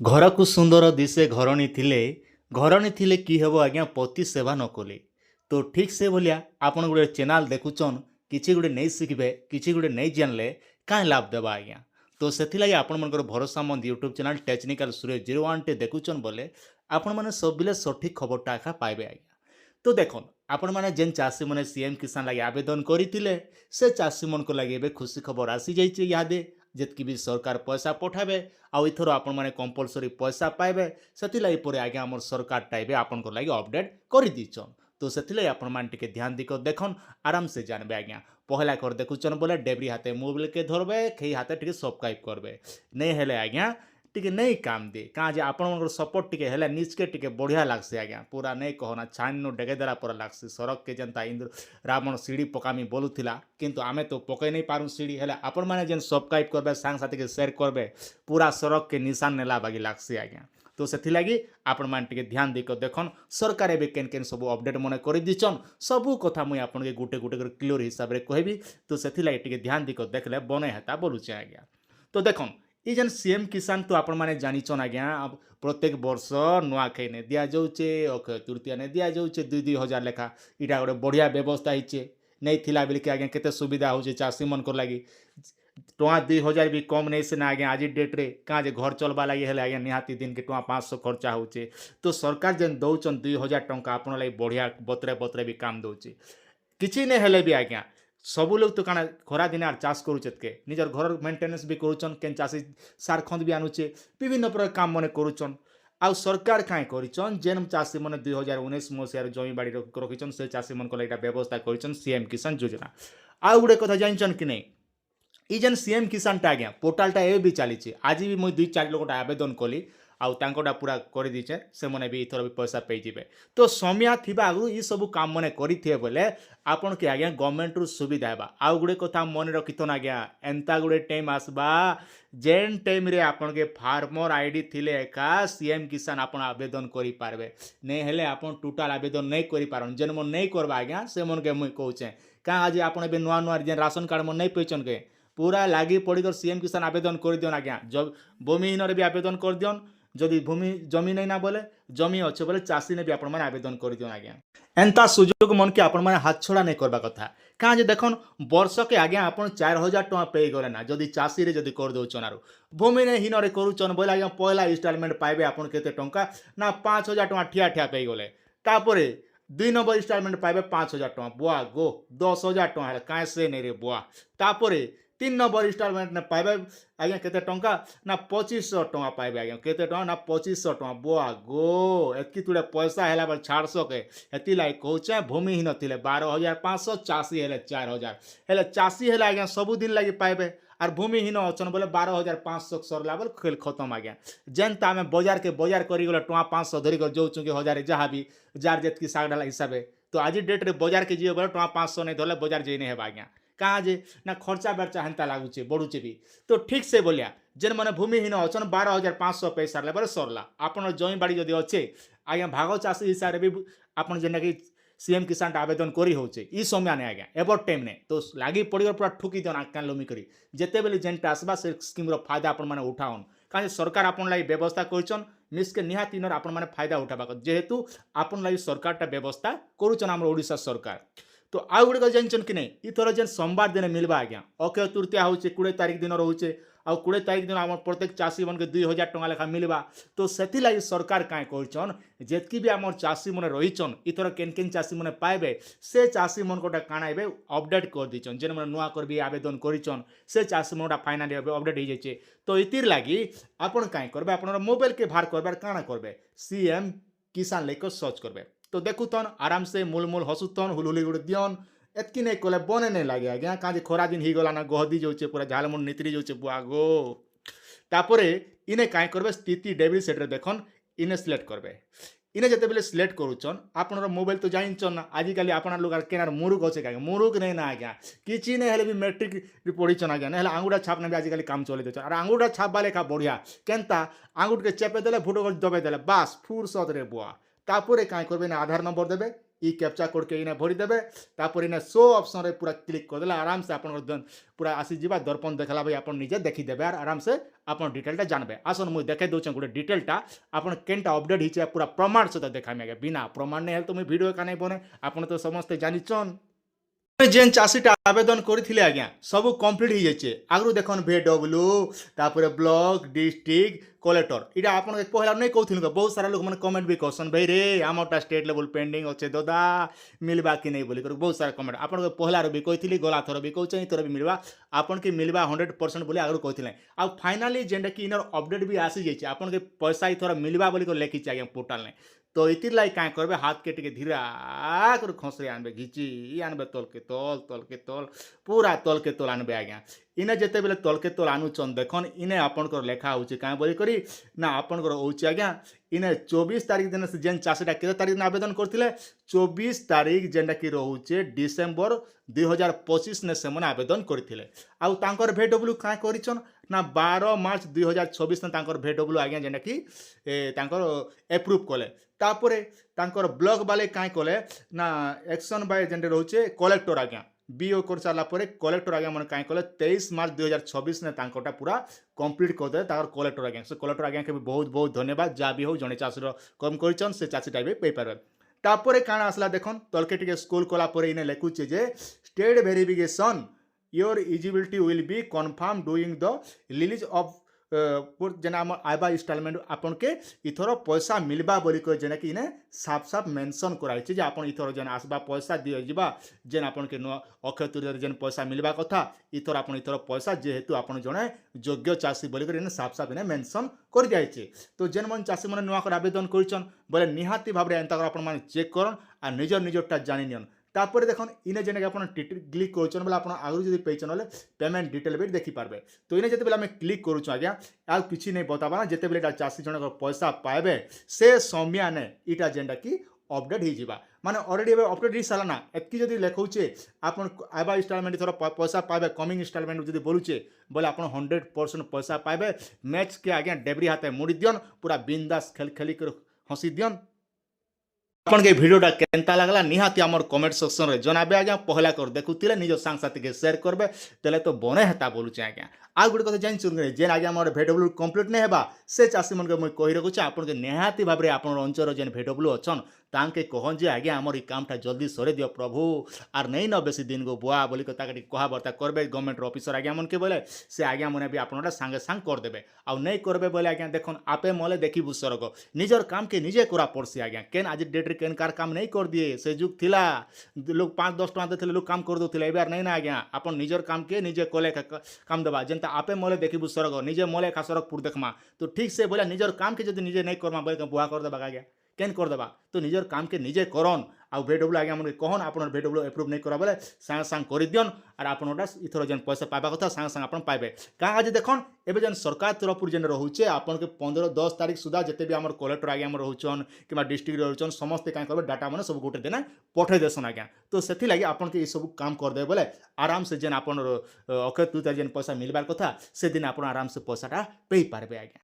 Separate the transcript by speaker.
Speaker 1: ଘରକୁ ସୁନ୍ଦର ଦିଶେ ଘରଣୀ ଥିଲେ କି ହେବ ଆଜ୍ଞା ପତି ସେବା ନ କଲେ। ତ ଠିକ୍ ସେ ଭଳିଆ ଆପଣ ଗୋଟେ ଚ୍ୟାନେଲ୍ ଦେଖୁଛନ୍ କିଛି ଗୋଟେ ନେଇ ଶିଖିବେ କିଛି ଗୋଟେ ନେଇ ଜାଣିଲେ କାହିଁ ଲାଭ ଦେବା ଆଜ୍ଞା। ତ ସେଥିଲାଗି ଆପଣମାନଙ୍କର ଭରସାମନ୍ଦ ୟୁଟ୍ୟୁବ୍ ଚ୍ୟାନେଲ୍ ଟେକ୍ନିକାଲ ସୁରେଶ 01 ଟେ ଦେଖୁଛନ୍ ବୋଲେ ଆପଣମାନେ ସବୁବେଳେ ସଠିକ୍ ଖବରଟା ଏକା ପାଇବେ ଆଜ୍ଞା। ତ ଦେଖୁନ୍ ଆପଣମାନେ ଯେନ୍ ଚାଷୀମାନେ ସିଏମ୍ କିଷାନ ଲାଗି ଆବେଦନ କରିଥିଲେ ସେ ଚାଷୀମାନଙ୍କ ଲାଗି ଏବେ ଖୁସି ଖବର ଆସିଯାଇଛି ଇହାଦେ ଯେତ୍କି ବି ସରକାର ପଇସା ପଠାବେ ଆଉ ଏଥର ଆପଣମାନେ କମ୍ପଲସରି ପଇସା ପାଇବେ ସେଥିଲାଗି ପରେ ଆଜ୍ଞା ଆମର ସରକାରଟା ଏବେ ଆପଣଙ୍କର ଲାଗି ଅପଡେଟ୍ କରିଦେଇଛନ୍। ତ ସେଥିଲାଗି ଆପଣମାନେ ଟିକେ ଧ୍ୟାନ ଦେଇକରି ଦେଖନ୍ ଆରାମସେ ଜାଣିବେ ଆଜ୍ଞା। ପହଲା କରି ଦେଖୁଛନ୍ ବୋଲେ ଡେବ୍ରି ହାତେ ମୋବାଇଲକେ ଧରବେ ଖେଇ ହାତେ ଟିକେ ସବସ୍କ୍ରାଇବ୍ করবে ନେଇ ହେଲେ ଆଜ୍ଞା ଟିକେ ନେଇ କାମ ଦିଏ କାଁ ଯେ ଆପଣଙ୍କର ସପୋର୍ଟ ଟିକେ ହେଲେ ନିଜକେ ଟିକେ ବଢ଼ିଆ ଲାଗ୍ସି ଆଜ୍ଞା ପୁରା ନେଇ କହନା ଛାନିନୁ ଡେଗେଦେଲା ପରା ଲାଗ୍ସି ସରକକେ ଯେନ୍ତା ଇନ୍ଦ୍ର ରାବଣ ସିଡ଼ି ପକାମି ବୋଲୁଥିଲା କିନ୍ତୁ ଆମେ ତ ପକାଇ नहीं पारूँ सीढ़ी हेले आपण मैंने जेन सब्सक्राइब करबे सांग साथी के शेयर करबे पूरा सड़क के निशान नेला बागी लागसी आज्ञा। तो से लगी आपण मैंने टिके ध्यान देकर देखन सरकार एवं केन केन सब अपडेट मन कर दीचन सबू कथा मुई आपन के गुटे गुटे कर क्लियर हिसाब रे कहबी तो से लगी टिके ध्यान देकर देखले बने हेता बोलुचे आज्ञा। तो देखन ये जेन सीएम किसान तो आपण मैंने जानिछन आज्ञा प्रत्येक वर्ष नुआखाई ने दिया जाउचे अक्षय तृतीया ने दिया जाउचे 2,000 लेखा इटा गोटे बढ़िया व्यवस्था होइचे नहीं थिला बेलके आज्ञा केते सुविधा होचे चाषी मनकर लागी टଙ୍କା 2,000 भी कम नहीं सेना आज्ञा आज डेट्रे क्या जे घर चलवा लगी हेले आज्ञा निहाती दिन के टଙ୍କା 500 खर्चा होचे तो सरकार जेन दौचन 2,000 टंका आपण लागी बढ़िया बतरे बतरे भी काम दौचे किसी नहीं हेले भी आज्ञा सब लोग तो काना खरा दिन आर चाष करुचत के निजर घर मेंटेनेंस भी करुचन केन चाषी सार खंड भी आनुचे विभिन्न प्रकार काम मने करुचन आउ सरकार काँ करिछन जेन चाषी मैंने 2019 मसीहार जमी बाड़ी रखिछन से चाषी मन को व्यवस्था करिछन सीएम किसान योजना। आउ गोटे कथा जानछन कि नहीं ई जेन सीएम किसान टा आज्ञा पोर्टालटा ए भी चली आज भी मुझे 2-4 लोग आवेदन कली आउ तांकोटा पूरा कर दीचे से मने भी इथर भी पैसा पे जिबे तो समिया थिबा आगु ई सब काम मने करिथे बोले आपन के आज्ञा गवर्नमेंट रु सुविधा हेबा आउ गुडे कथा मन रखिथन आज्ञा एंता गुडे टाइम आसबा जेन टाइम रे आपन के फार्मर आईडी थिले एका सीएम किसान आपन आवेदन करि पारबे नै हेले आपन टोटल आवेदन नै करि पारन जेन मन नै करबा आज्ञा से मन के मुई कहूचे का आज आपन बे नुआ नुआ जेन राशन कार्ड मन नै पेचन के पूरा लागी पड़कर सीएम किसान आवेदन कर दियन आज्ञा जब भूमिहीन भी आवेदन कर दियन जदि भूमि जमी नहीं ना बोले जमी अच्छे बोले चाषी ने भी आपण मैंने आवेदन कर दियन आज्ञा एंता सुजोग मन के आपण मैंने हाथ छड़ा नहीं करबा कथा कहाँ जे देखन वर्ष के आज्ञा आपण 4,000 टଙ୍କା पे गले ना जदि चाषी रे जदि कर दउचन आरो भूमिहीन रे करूचन बोले आज्ञा पहला इंस्टॉलमेंट पाइबे आपण केते टଙ୍କା ना 5,000 टଙ୍କା ठिया ठिया पे गले तापरे 2 नंबर इंस्टॉलमेंट पाइबे 5,000 टଙ୍କା बुआ गो 10,000 टଙ୍କା काहे से नहीं रे बुआ तापरे 3 नंबर इंस्टॉलमेंट ने पाइबे आज्ञा केते टଙ୍କା ना 2,500 टଙ୍କା पाइबे आज्ञा केते टଙ୍କା ना 2,500 टଙ୍କା बुआ गो एतकी तुड़े पैसा हैला पर 400 के हेती लाई कहूचे भूमिहीन थिले 12,500 चाषी हेले 4,000 हेले चाषी हेले आज्ञा सब दिन लगी पाइबे आर भूमिहीन अछन बोले 12,500 सरला बोले खेल खत्म आज्ञा जेनता आम बजार के बजार करी गले टଙ୍କା 500 धरी कर जाऊँ कि 1,000 जहाँ भी जार जेतकी सागडाला हिसाब तो आज डेट रे बजार के जीव बोले टଙ୍କା 500 नहीं धरले बजार जे नहीं हेबा आज्ञा कहाँ जे ना खर्चा बर्चा हेन्ता लागुचे बढ़ुचे भी तो ठीक से बोलिया जेन मैंने भूमिहीन अच्छन 12,500 पैसा बोले सरला आपन जमी बाड़ी जदि अच्छे आज्ञा भाग चाषी हिसाब से भी आपन जेना कि सीएम किसान आवेदन करी होचे ई समय ने आज्ञा एबर टाइम ने तो लागी पड़गर पूरा ठुकी दियन आज्ञा लोमी करी जेते बेले जेनटा आसबा से स्कीम रो फायदा आपन माने उठाओन कारण सरकार आपन लाई व्यवस्था करछन मिसके निहाती नर आपन माने फायदा उठाबा जेहेतु आपन लाई सरकारटा व्यवस्था करूछन हमर ओडिशा सरकार तो आउ गुड़े जानछन कि नहीं इथर जेन सोमवार दिन मिलबा आज्ञा अक्षय तृतीया होचे 20 तारीख दिन रोचे आ 20 तारीख दिन आम प्रत्येक चाषी मन के 2,000 टଙ୍କା लेखा मिलबा तो सेथि लागि सरकार काहे कहछन जेतकी भी हमर चाषी मन रहिछन इथर केन केन चाषी मन पाइबे से चाषी मन कोटा काणाइबे अपडेट कर दिछन जेन मन नुआ करबी आवेदन करिछन से चाषी मनटा फाइनली अपडेट हो जाइछे तो इतिर लागि आपण काहे करबे आपनर मोबाइल के भार करबार काणा करबे सीएम किसान लेको सर्च करबे तो देखुतन आराम से मूल मूल हसुतन हुलहुली गुड़ दियन एतकी नहीं कले बने नहीं लगे आज्ञा कहाँ खरा दिन ही गला ना गहदी जाऊे पूरा झालमुंड नितरी जाऊे बुआ गो तापरे इने काहे करबे स्थिति डेबिट सेट रे देखन इने सिलेक्ट करबे इने जते बेले सिलेक्ट करूचन आपनर मोबाइल तो जानिचन ना आजिकल आपन लोग केनार मुरुक होचे कागे मुरुक नहीं ना आज्ञा किछि नहीं हेले भी मैट्रिक पढ़ीचन आज्ञा नहीं आंगुठा छाप ने भी आजिकल काम चले देछ और आंगुठा छाप बाले का बढ़िया केनता आंगुठ के चेपे देले फोटो दबे देले बस फुरसत रे बुआ तापरे काहे करबे ना आधार नंबर देबे ଇ कैप्चा कोड के इने भरी देबे तापर इने शो ऑप्शन रे पूरा क्लिक कर देला आराम से आपन पूरा आसी जिबा दर्पण देखला भाई आपन निजे देखि देबे आर आराम से आपन डिटेलटा जानबे आसन मुई देखे दोचे गुटे डिटेलटा आपन केनटा अपडेट हिचे पूरा प्रमाण सहित देखामी आगे बिना प्रमाण नै हेल तो मुई वीडियो का नै बने आपन तो समस्त जानिछन जेन चाषीटा आवेदन करथिले आज्ञा सब कंप्लीट हो जाइए आगु देखन VW तापर ब्लॉक डिस्ट्रिक्ट कलेक्टर इटा आपन पहला नहीं कहथिन बहुत सारा लोग मैंने कमेंट भी करसन भाई रे आमरटा स्टेट लेवल पेंडिंग अच्छे दादा मिलवा कि नहीं बोली बहुत सारा कमेंट आपन पहला भी कही गला थर भी कहते थर भी मिलवा आपन के मिलवा 100% बोली आगु कहते आ फाइनाली जेनटा कि इनर अपडेट भी आसी जाइए आपन के पैसा थर मिलवा बोली लिखी आज्ञा पोर्टाल ने तो इतिर लाई क्या करबे हाथ के टिके धीरा कर खसरे आनबे घिची आनबे तल के तल पूरा तल के तल आनबे आज्ञा इने जेते बेले तल के तल आनुचन देखन इने आपनकर लेखा होची काँ बोली करी ना आपनकर होची आज्ञा इने 24 तारीख दिन से जेन चाषीटा केते तारीख दिन आवेदन करथिले 24 तारीख जेनटा कि रहउचे डिसेंबर 2025 ने से आवेदन करथिले आउ तांकर VW काँ करिचन ना 12 मार्च 2026 ने तांकर VW आज्ञा जेनटा कि तांकर एप्रूव कले तापरे तांकर ब्लॉक वाले काँ कले ना एक्शन बाय जेनटे रहउचे कलेक्टर आज्ञा बीओ कर सारा पर कलेक्टर आज्ञा मन कहीं कले 23 मार्च 2026 ने तांकोटा पूरा कंप्लीट करदे तार कलेक्टर आज्ञा से कलेक्टर आज्ञा के भी बहुत बहुत धन्यवाद जहाँ भी हो जड़े चाषीर कम कर से चाषीटा भी पे पारे तापर काण आसला देखन तलके टिके स्कूल कलापर इने लिखुचे जे state verification your eligibility will be confirmed during the release of जेना आम आयबा इंस्टॉलमेंट आपन के इथर पैसा मिलबा बोली कह जेना कि इने साफ साफ मेंशन कराई जे आपन इथर जेन आसबा पैसा दिए जिबा जेन आपन के अक्षय तृतीय जेन पैसा मिलबा कथा इथर आपन इथर पैसा जेहेतु आपन जने योग्य चाषी बोली इने साफ साफ इने मेंशन कर जाइए तो जेन मन चाषी मन नुआ कर आवेदन करछन बोले निहाती भाबरे एंता आपन माने चेक करन आ निजर निजरटा जानि नियन तापर देखन इने जेने आपन क्लिक करूछन बोले आपन आगु जदि पेचन होले पेमेंट डिटेल भी देखि पारबे तो इने जते बेला मैं क्लिक करूछु आज्ञा आ किछि नै बताबा ना जते बेला चाषी जन पैसा पाइबे से समय ने इटा जेंडा कि अपडेट हो जावा माने ऑलरेडी अपडेट हो सारा ना एतकी जदि लिखौचे आपन आबा इंस्टॉलमेंट थोड़ा पैसा पाइबे कमिंग इंस्टॉलमेंट जदि बोलुचे बोले आपन 100% पैसा पाइबे मैच के आज्ञा डेबरी हाथे मुड़ी दियन पूरा बिंदास खेल खेली कर हंसी दियन आपन के वीडियोटा केनता लागला निहाती आमर कमेंट सेक्शन रे जनाबे आज्ञा पहला कर देखुतिले निज सांग साथी के शेयर करबे तेले तो बने हेता बोलुचे आज्ञा आ गुटे कथा जानि सुन जेन आज्ञा हमर VW कंप्लीट नै हेबा से चासी मन के मैं कहि रखुचे आपन के निहाती भाबरे आपन अंचर जेन VW अछन तांके कहन जे आज्ञा हमर ई कामटा जल्दी सरे दियो प्रभु आर नै न बेसी दिन गो बुआ बोली कथा कटी कहाबर्ता करबे गवर्नमेंट ऑफिसर आज्ञा मन के बोले से आज्ञा मने भी आपनटा संगे संग कर देबे आ नै करबे बोले आज्ञा देखन आपे मले देखिबु सरग निजर काम के निजे करा पड़सी आज्ञा केन आज डेट रे केन कार काम नहीं कर दिए से जुग थिला लोग 5-10 टका देथिले लोग काम कर दोथिले एबार नै ना आज्ञा आपन निजर काम के निजे कोले काम देबा जेनता आपे मले देखिबु सरग निजे मले का सरग पुर देखमा तो ठीक से बोला निजर काम के जदि निजे नहीं करमा बोले बुआ कर देबा आज्ञा केन कर देबा तो निजर काम के निजे करन आ VW आज्ञा मन कहन आपन VW एप्रूव नहीं करा बोले सांग सांग कर दियन और आपनटा इथर जेन पैसा पाइबा कथा सांग सांग आपन पाइबे का आज देखन एबे जेन सरकार तरफ जेन रहउचे आपन के 15-10 तारीख सुधा जते भी हमर कलेक्टर आज्ञा हमर रहउचन किबा डिस्ट्रिक्ट रहउचन समस्त का करबे डाटा माने सब गोटे दिन पठे देसन आज्ञा तो सेथि लागि आपन के ई सब काम कर दे बोले आराम से जेन आपन अक्षय तृतीय जेन पैसा मिलबार कथा से दिन आपन आराम से पैसाटा पे पारबे आज्ञा।